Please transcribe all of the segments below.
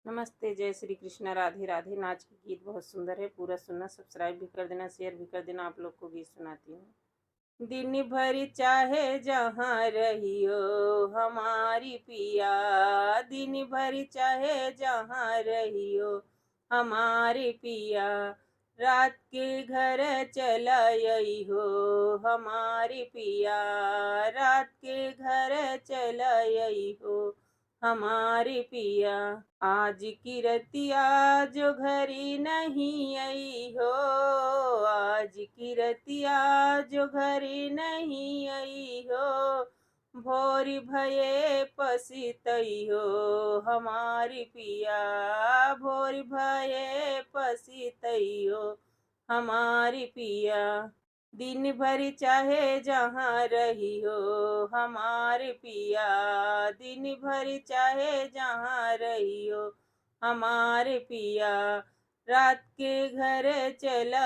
नमस्ते, जय श्री कृष्णा, राधे राधे। नाच के गीत बहुत सुंदर है, पूरा सुनना, सब्सक्राइब भी कर देना, शेयर भी कर देना। आप लोग को गीत सुनाती हूँ। दिन भर चाहे जहाँ रहियो हमारी पिया, दिन भर चाहे जहाँ रहियो हमारी पिया, रात के घर चला हो हमारी पिया, रात के घर चला हो हमारी पिया। आज की रतिया जो घरी नहीं आई हो, आज की रतिया जो घरी नहीं आई हो, भोरी भये पसीतई हो हमारी पिया, भोरी भये पसीतई हो हमारी पिया। दिन भर चाहे जहाँ रही हो हमारे पिया, दिन भर चाहे जहाँ रही हो हमारे पिया, रात के घर चला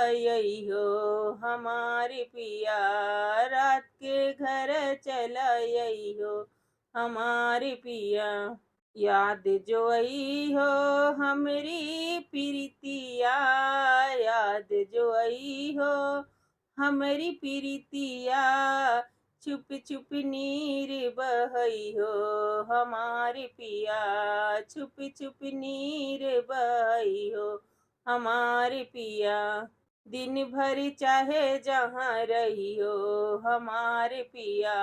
हो हमारे पिया, रात के घर चला हो हमारे पिया। याद जो आई हो हमरी प्रीतिया, याद जो आई हो हमारी प्रीतिया, छुप छुप नीर बहई हो हमारे पिया, छुप छुप नीर बहई हो हमारे पिया। दिन भर चाहे जहाँ रही हो हमारे पिया,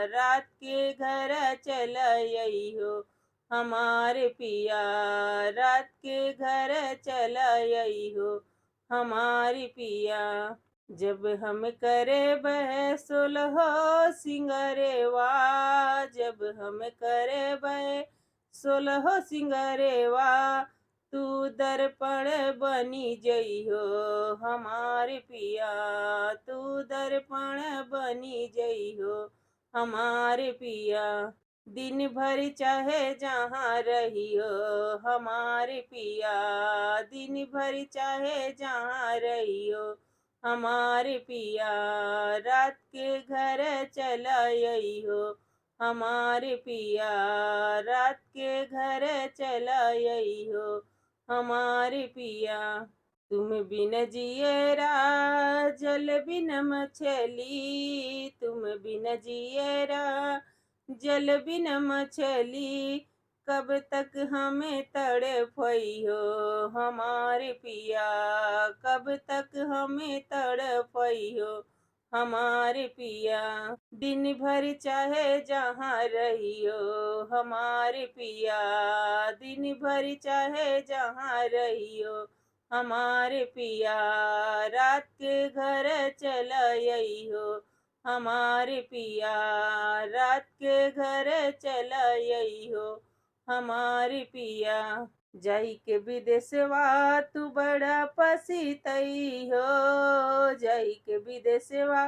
रात के घर चल हो हमारे पिया, रात के घर चल हो हमारी पिया। जब हम करे बह सुलहो सिंगरेवा, जब हम करे बह सुलहो सिंगरेवा, तू दर्पण बनी जई हो हमारे पिया, तू दर्पण बनी जई हो हमारे पिया। दिन भर चाहे जहाँ रहियो हमारे पिया, दिन भर चाहे जहाँ रहियो हमारे पिया, रात के घर चला हो हमारे पिया, रात के घर चला हो हमारे पिया। तुम बिन जियरा जल बिन मछली, तुम बिन जियरा जल बिन मछली, कब तक हमें तड़पई हो हमारे पिया, कब तक हमें तड़पई हो हमारे पिया। दिन भर चाहे जहाँ रहियो हमारे पिया, दिन भर चाहे जहाँ रहियो हमारे पिया, रात के घर चला हो हमारे पिया, रात के घर चला हो हमारे पिया। जाई के विदेशवा तू बड़ा पसीतई हो, जाई के विदेशवा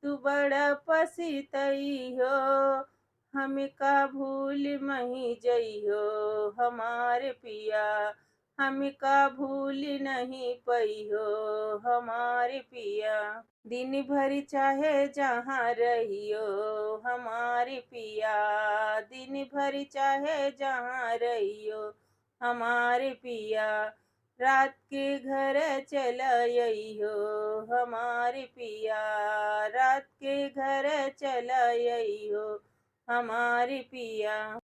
तू बड़ा पसीतई हो, हमें का भूल मही जई हो हमारे पिया, हमें का भूल नहीं पई हो हमारे पिया। दिन भर चाहे जहाँ रहियो हमारे पिया, दिन भर चाहे जहाँ रहियो हमारे पिया, रात के घर चला हो हमारे पिया, रात के घर चला हो हमारे पिया।